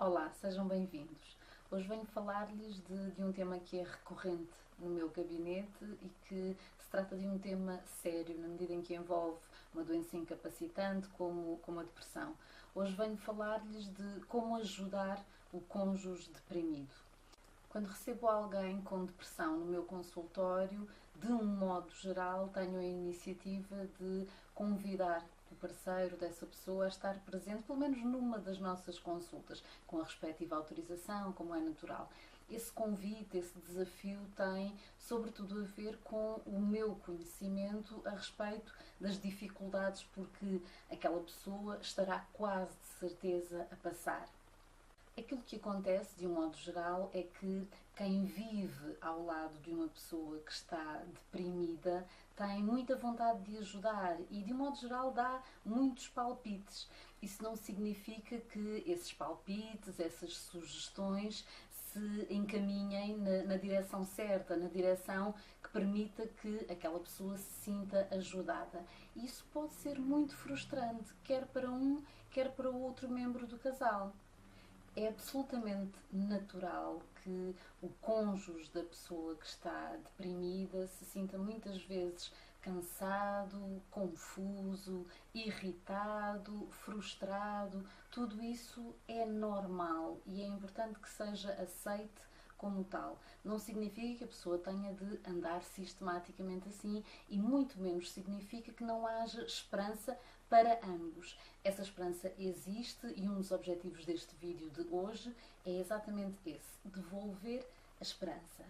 Olá, sejam bem-vindos. Hoje venho falar-lhes de um tema que é recorrente no meu gabinete e que se trata de um tema sério, na medida em que envolve uma doença incapacitante como a depressão. Hoje venho falar-lhes de como ajudar o cônjuge deprimido. Quando recebo alguém com depressão no meu consultório, de um modo geral, tenho a iniciativa de convidar o parceiro dessa pessoa a estar presente, pelo menos numa das nossas consultas, com a respectiva autorização, como é natural. Esse convite, esse desafio tem sobretudo a ver com o meu conhecimento a respeito das dificuldades porque aquela pessoa estará quase de certeza a passar. Aquilo que acontece, de um modo geral, é que quem vive ao lado de uma pessoa que está deprimida tem muita vontade de ajudar e, de um modo geral, dá muitos palpites. Isso não significa que esses palpites, essas sugestões, se encaminhem na direção certa, na direção que permita que aquela pessoa se sinta ajudada. E isso pode ser muito frustrante, quer para um, quer para o outro membro do casal. É absolutamente natural que o cônjuge da pessoa que está deprimida se sinta muitas vezes cansado, confuso, irritado, frustrado. Tudo isso é normal e é importante que seja aceite como tal. Não significa que a pessoa tenha de andar sistematicamente assim e muito menos significa que não haja esperança para ambos. Essa esperança existe e um dos objetivos deste vídeo de hoje é exatamente esse: devolver a esperança.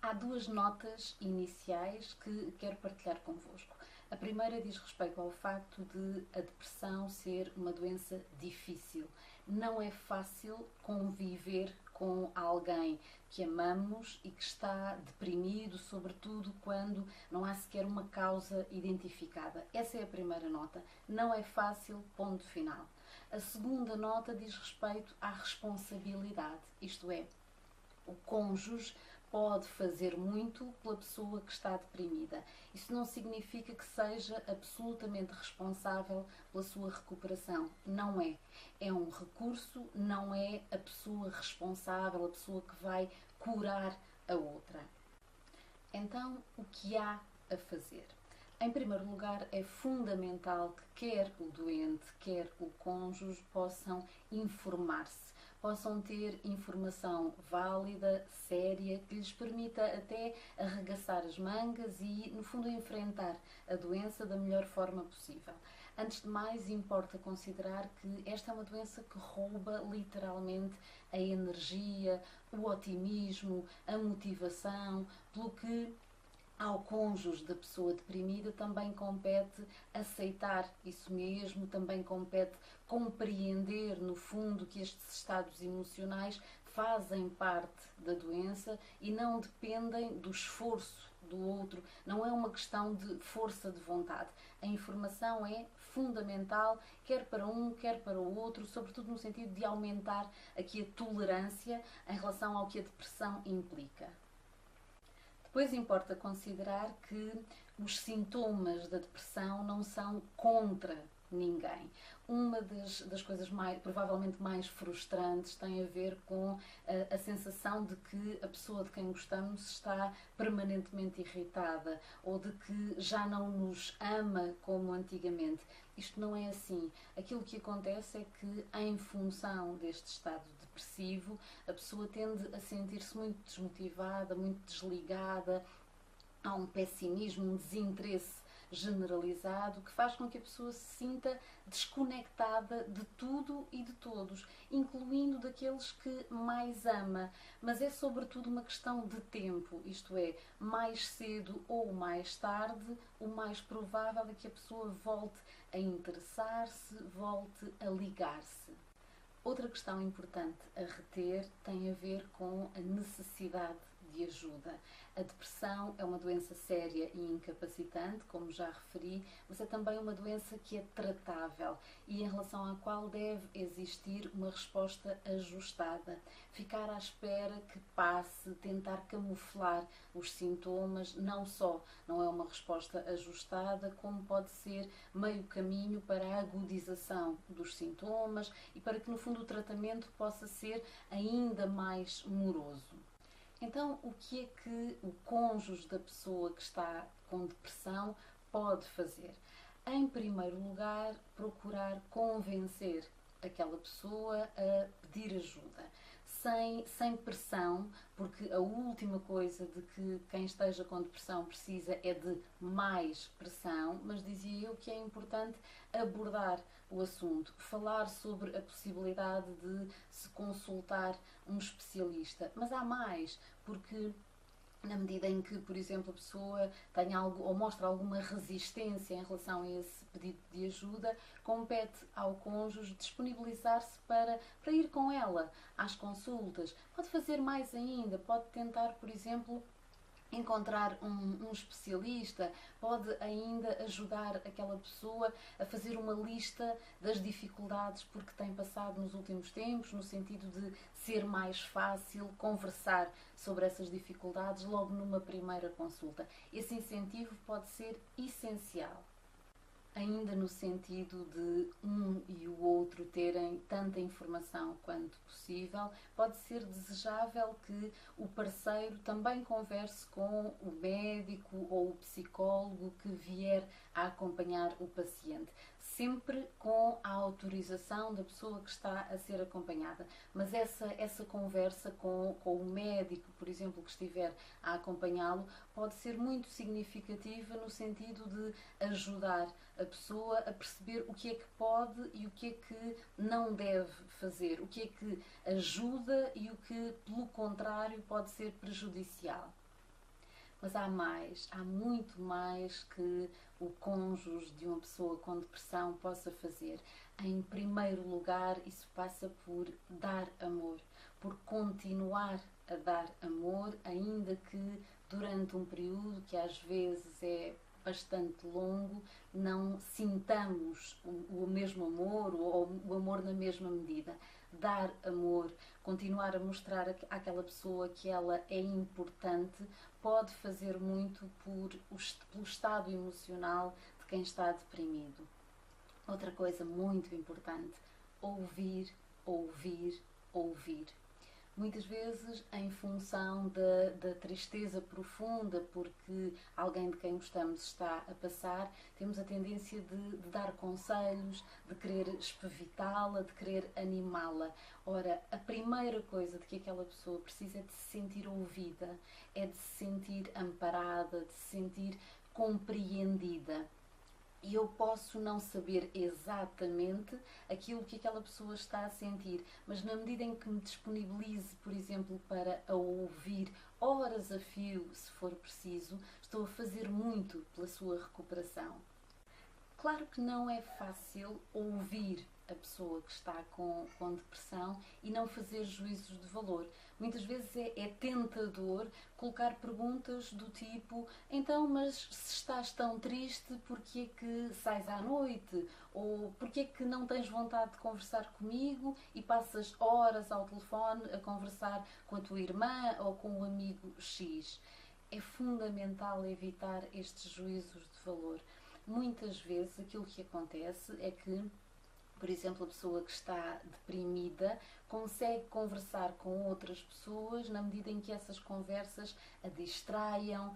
Há duas notas iniciais que quero partilhar convosco. A primeira diz respeito ao facto de a depressão ser uma doença difícil. Não é fácil conviver com alguém que amamos e que está deprimido, sobretudo quando não há sequer uma causa identificada. Essa é a primeira nota. Não é fácil, ponto final. A segunda nota diz respeito à responsabilidade, isto é, o cônjuge pode fazer muito pela pessoa que está deprimida. Isso não significa que seja absolutamente responsável pela sua recuperação. Não é. É um recurso, não é a pessoa responsável, a pessoa que vai curar a outra. Então, o que há a fazer? Em primeiro lugar, é fundamental que quer o doente, quer o cônjuge possam informar-se, possam ter informação válida, séria, que lhes permita até arregaçar as mangas e, no fundo, enfrentar a doença da melhor forma possível. Antes de mais, importa considerar que esta é uma doença que rouba literalmente a energia, o otimismo, a motivação, pelo que ao cônjuge da pessoa deprimida também compete aceitar isso mesmo, também compete compreender, no fundo, que estes estados emocionais fazem parte da doença e não dependem do esforço do outro. Não é uma questão de força de vontade. A informação é fundamental, quer para um, quer para o outro, sobretudo no sentido de aumentar aqui a tolerância em relação ao que a depressão implica. Depois importa considerar que os sintomas da depressão não são contra ninguém. Uma das coisas provavelmente mais frustrantes tem a ver com a sensação de que a pessoa de quem gostamos está permanentemente irritada ou de que já não nos ama como antigamente. Isto não é assim. Aquilo que acontece é que, em função deste estado depressivo, a pessoa tende a sentir-se muito desmotivada, muito desligada, há um pessimismo, um desinteresse generalizado que faz com que a pessoa se sinta desconectada de tudo e de todos, incluindo daqueles que mais ama. Mas é sobretudo uma questão de tempo, isto é, mais cedo ou mais tarde, o mais provável é que a pessoa volte a interessar-se, volte a ligar-se. Outra questão importante a reter tem a ver com a necessidade de ajuda. A depressão é uma doença séria e incapacitante, como já referi, mas é também uma doença que é tratável e em relação à qual deve existir uma resposta ajustada. Ficar à espera que passe, tentar camuflar os sintomas, não é uma resposta ajustada, como pode ser meio caminho para a agudização dos sintomas e para que, no fundo, o tratamento possa ser ainda mais moroso. Então, o que é que o cônjuge da pessoa que está com depressão pode fazer? Em primeiro lugar, procurar convencer aquela pessoa a pedir ajuda. Sem pressão, porque a última coisa de que quem esteja com depressão precisa é de mais pressão, mas dizia eu que é importante abordar o assunto, falar sobre a possibilidade de se consultar um especialista. Mas há mais, porque na medida em que, por exemplo, a pessoa tem algo ou mostra alguma resistência em relação a esse pedido de ajuda, compete ao cônjuge disponibilizar-se para ir com ela às consultas. Pode fazer mais ainda, pode tentar, por exemplo, encontrar um especialista, pode ainda ajudar aquela pessoa a fazer uma lista das dificuldades porque tem passado nos últimos tempos, no sentido de ser mais fácil conversar sobre essas dificuldades logo numa primeira consulta. Esse incentivo pode ser essencial. Ainda no sentido de um e o outro terem tanta informação quanto possível, pode ser desejável que o parceiro também converse com o médico ou o psicólogo que vier a acompanhar o paciente, sempre com a autorização da pessoa que está a ser acompanhada. Mas essa conversa com o médico, por exemplo, que estiver a acompanhá-lo, pode ser muito significativa no sentido de ajudar a pessoa a perceber o que é que pode e o que é que não deve fazer, o que é que ajuda e o que, pelo contrário, pode ser prejudicial. Mas há mais, há muito mais que o cônjuge de uma pessoa com depressão possa fazer. Em primeiro lugar, isso passa por dar amor, por continuar a dar amor, ainda que durante um período que às vezes é bastante longo, não sintamos o mesmo amor ou o amor na mesma medida. Dar amor, continuar a mostrar àquela pessoa que ela é importante, pode fazer muito pelo estado emocional de quem está deprimido. Outra coisa muito importante, ouvir, ouvir, ouvir. Muitas vezes em função da tristeza profunda porque alguém de quem gostamos está a passar, temos a tendência de dar conselhos, de querer espevitá-la, de querer animá-la. Ora, a primeira coisa de que aquela pessoa precisa é de se sentir ouvida, é de se sentir amparada, de se sentir compreendida. E eu posso não saber exatamente aquilo que aquela pessoa está a sentir, mas na medida em que me disponibilize, por exemplo, para a ouvir horas a fio, se for preciso, estou a fazer muito pela sua recuperação. Claro que não é fácil ouvir a pessoa que está com depressão e não fazer juízos de valor. Muitas vezes é tentador colocar perguntas do tipo: então, mas se estás tão triste, porquê é que sais à noite? Ou porquê é que não tens vontade de conversar comigo e passas horas ao telefone a conversar com a tua irmã ou com o amigo X? É fundamental evitar estes juízos de valor. Muitas vezes aquilo que acontece é que, por exemplo, a pessoa que está deprimida consegue conversar com outras pessoas na medida em que essas conversas a distraiam,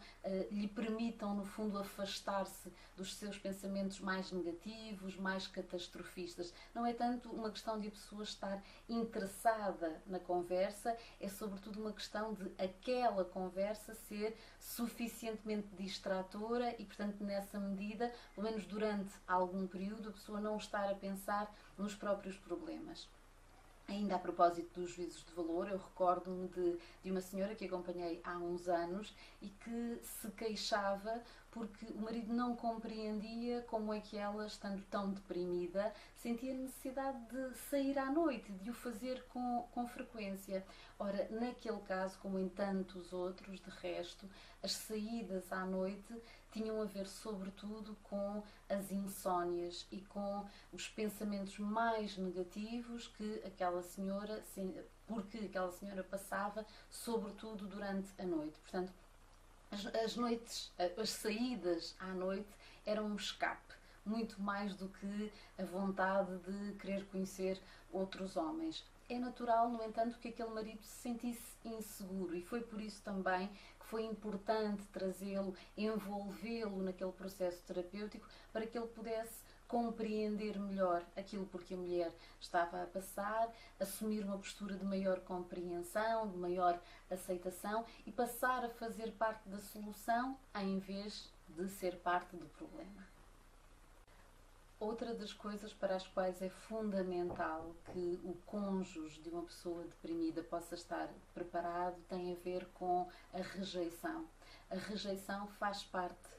lhe permitam, no fundo, afastar-se dos seus pensamentos mais negativos, mais catastrofistas. Não é tanto uma questão de a pessoa estar interessada na conversa, é sobretudo uma questão de aquela conversa ser suficientemente distratora e, portanto, nessa medida, pelo menos durante algum período, a pessoa não estar a pensar nos próprios problemas. Ainda a propósito dos juízos de valor, eu recordo-me de uma senhora que acompanhei há uns anos e que se queixava porque o marido não compreendia como é que ela, estando tão deprimida, sentia necessidade de sair à noite, de o fazer com frequência. Ora, naquele caso, como em tantos outros, de resto, as saídas à noite tinham a ver sobretudo com as insónias e com os pensamentos mais negativos que aquela senhora, porque aquela senhora passava, sobretudo durante a noite. Portanto, as noites, as saídas à noite eram um escape, muito mais do que a vontade de querer conhecer outros homens. É natural, no entanto, que aquele marido se sentisse inseguro, e foi por isso também que foi importante trazê-lo, envolvê-lo naquele processo terapêutico, para que ele pudesse compreender melhor aquilo por que a mulher estava a passar, assumir uma postura de maior compreensão, de maior aceitação e passar a fazer parte da solução em vez de ser parte do problema. Outra das coisas para as quais é fundamental que o cônjuge de uma pessoa deprimida possa estar preparado tem a ver com a rejeição. A rejeição faz parte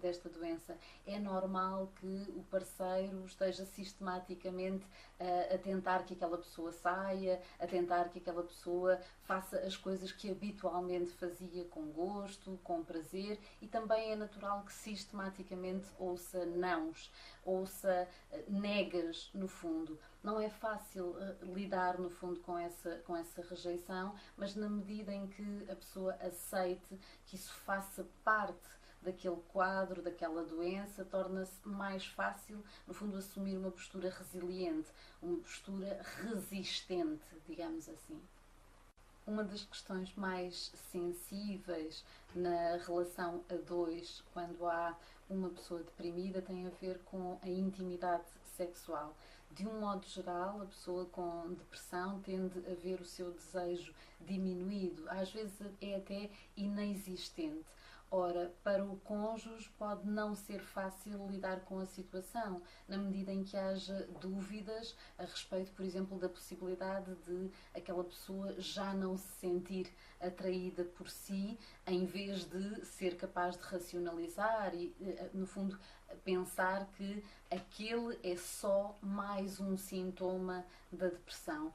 desta doença. É normal que o parceiro esteja sistematicamente a tentar que aquela pessoa saia, a tentar que aquela pessoa faça as coisas que habitualmente fazia com gosto, com prazer, e também é natural que sistematicamente ouça nãos, ouça negas, no fundo. Não é fácil lidar, no fundo, com essa rejeição, mas na medida em que a pessoa aceite que isso faça parte daquele quadro, daquela doença, torna-se mais fácil, no fundo, assumir uma postura resiliente, uma postura resistente, digamos assim. Uma das questões mais sensíveis na relação a dois, quando há uma pessoa deprimida, tem a ver com a intimidade sexual. De um modo geral, a pessoa com depressão tende a ver o seu desejo diminuído, às vezes é até inexistente. Ora, para o cônjuge pode não ser fácil lidar com a situação, na medida em que haja dúvidas a respeito, por exemplo, da possibilidade de aquela pessoa já não se sentir atraída por si, em vez de ser capaz de racionalizar e, no fundo, pensar que aquele é só mais um sintoma da depressão.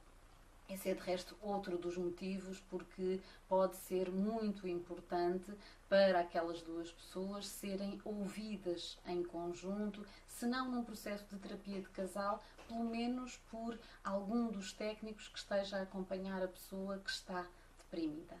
Esse é, de resto, outro dos motivos porque pode ser muito importante para aquelas duas pessoas serem ouvidas em conjunto, se não num processo de terapia de casal, pelo menos por algum dos técnicos que esteja a acompanhar a pessoa que está deprimida.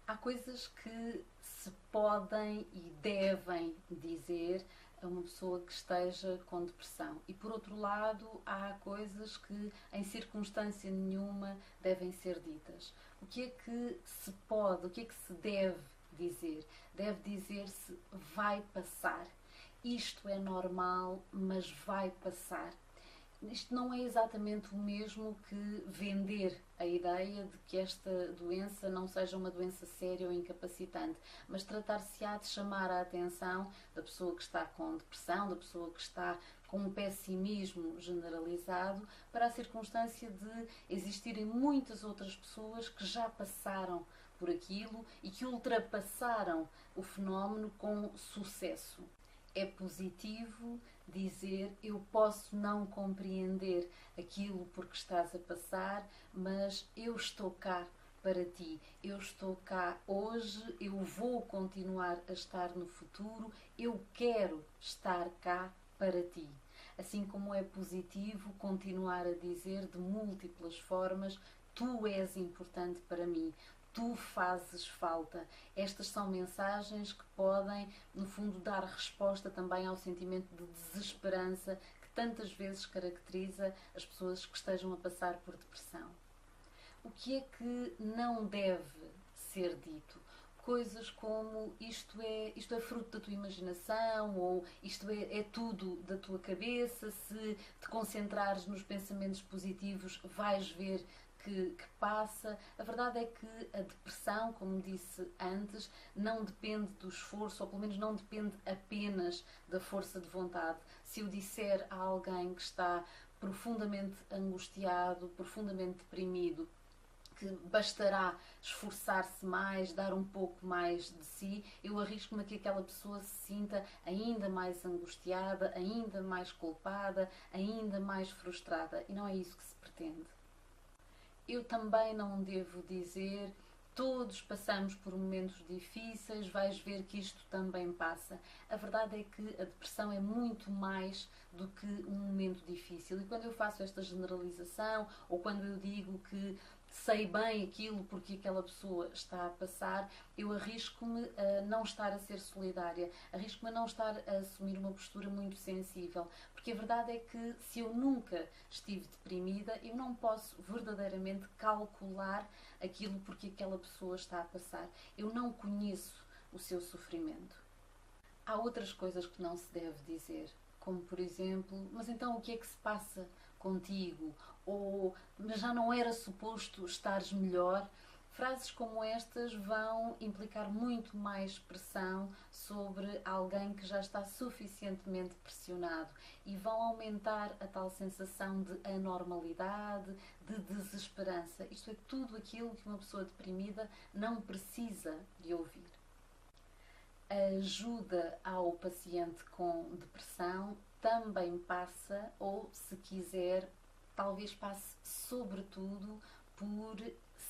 Há coisas que se podem e devem dizer a uma pessoa que esteja com depressão. E, por outro lado, há coisas que, em circunstância nenhuma, devem ser ditas. O que é que se pode, o que é que se deve dizer? Deve dizer-se: vai passar. Isto é normal, mas vai passar. Isto não é exatamente o mesmo que vender a ideia de que esta doença não seja uma doença séria ou incapacitante, mas tratar-se-á de chamar a atenção da pessoa que está com depressão, da pessoa que está com um pessimismo generalizado, para a circunstância de existirem muitas outras pessoas que já passaram por aquilo e que ultrapassaram o fenómeno com sucesso. É positivo dizer: eu posso não compreender aquilo por que estás a passar, mas eu estou cá para ti. Eu estou cá hoje, eu vou continuar a estar no futuro, eu quero estar cá para ti. Assim como é positivo continuar a dizer de múltiplas formas: tu és importante para mim. Tu fazes falta. Estas são mensagens que podem, no fundo, dar resposta também ao sentimento de desesperança que tantas vezes caracteriza as pessoas que estejam a passar por depressão. O que é que não deve ser dito? Coisas como isto é fruto da tua imaginação, ou isto é tudo da tua cabeça, se te concentrares nos pensamentos positivos vais ver que passa. A verdade é que a depressão, como disse antes, não depende do esforço, ou pelo menos não depende apenas da força de vontade. Se eu disser a alguém que está profundamente angustiado, profundamente deprimido, que bastará esforçar-se mais, dar um pouco mais de si, eu arrisco-me a que aquela pessoa se sinta ainda mais angustiada, ainda mais culpada, ainda mais frustrada. E não é isso que se pretende. Eu também não devo dizer: todos passamos por momentos difíceis, vais ver que isto também passa. A verdade é que a depressão é muito mais do que um momento difícil. E quando eu faço esta generalização, ou quando eu digo que sei bem aquilo porque aquela pessoa está a passar, eu arrisco-me a não estar a ser solidária, arrisco-me a não estar a assumir uma postura muito sensível, porque a verdade é que se eu nunca estive deprimida, eu não posso verdadeiramente calcular aquilo porque aquela pessoa está a passar. Eu não conheço o seu sofrimento. Há outras coisas que não se deve dizer, como por exemplo: mas então o que é que se passa contigo? Ou mas já não era suposto estares melhor? Frases como estas vão implicar muito mais pressão sobre alguém que já está suficientemente pressionado e vão aumentar a tal sensação de anormalidade, de desesperança. Isto é tudo aquilo que uma pessoa deprimida não precisa de ouvir. A ajuda ao paciente com depressão também passa, ou se quiser, talvez passe sobretudo por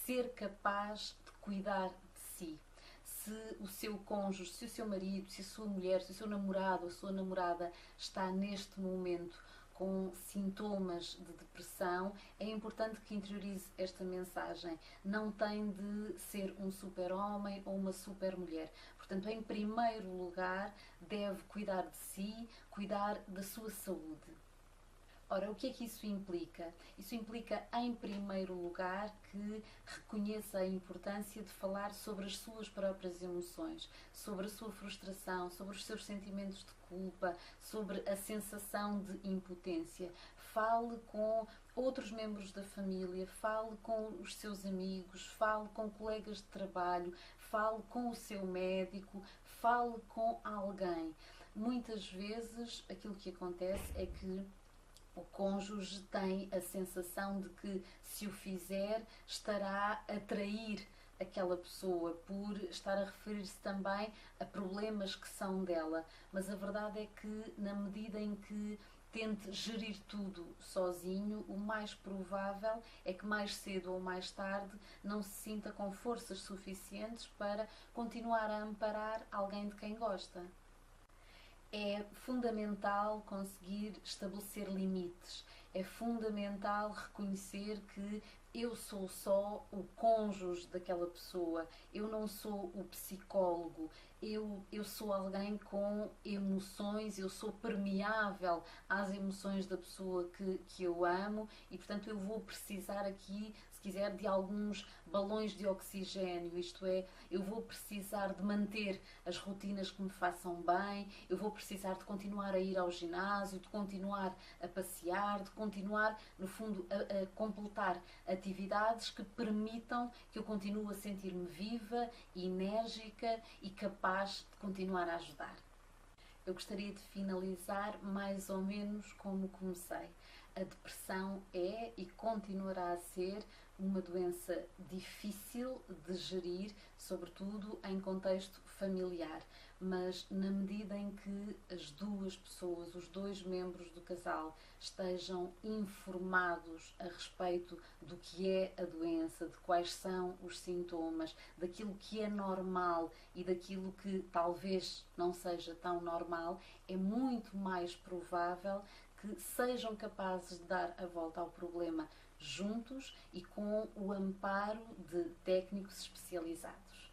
ser capaz de cuidar de si. Se o seu cônjuge, se o seu marido, se a sua mulher, se o seu namorado ou a sua namorada está neste momento com sintomas de depressão, é importante que interiorize esta mensagem. Não tem de ser um super-homem ou uma super-mulher. Portanto, em primeiro lugar, deve cuidar de si, cuidar da sua saúde. Ora, o que é que isso implica? Isso implica, em primeiro lugar, que reconheça a importância de falar sobre as suas próprias emoções, sobre a sua frustração, sobre os seus sentimentos de culpa, sobre a sensação de impotência. Fale com outros membros da família, fale com os seus amigos, fale com colegas de trabalho, fale com o seu médico, fale com alguém. Muitas vezes aquilo que acontece é que o cônjuge tem a sensação de que, se o fizer, estará a trair aquela pessoa por estar a referir-se também a problemas que são dela. Mas a verdade é que, na medida em que tente gerir tudo sozinho, o mais provável é que mais cedo ou mais tarde não se sinta com forças suficientes para continuar a amparar alguém de quem gosta. É fundamental conseguir estabelecer limites. É fundamental reconhecer que eu sou só o cônjuge daquela pessoa, eu não sou o psicólogo, eu sou alguém com emoções, eu sou permeável às emoções da pessoa que eu amo e, portanto, eu vou precisar aqui, se quiser, de alguns balões de oxigênio, isto é, eu vou precisar de manter as rotinas que me façam bem, eu vou precisar de continuar a ir ao ginásio, de continuar a passear, de continuar, no fundo, a completar atividades que permitam que eu continue a sentir-me viva, enérgica e capaz de continuar a ajudar. Eu gostaria de finalizar mais ou menos como comecei. A depressão é e continuará a ser uma doença difícil de gerir, sobretudo em contexto familiar, mas na medida em que as duas pessoas, os dois membros do casal, estejam informados a respeito do que é a doença, de quais são os sintomas, daquilo que é normal e daquilo que talvez não seja tão normal, é muito mais provável que sejam capazes de dar a volta ao problema juntos e com o amparo de técnicos especializados.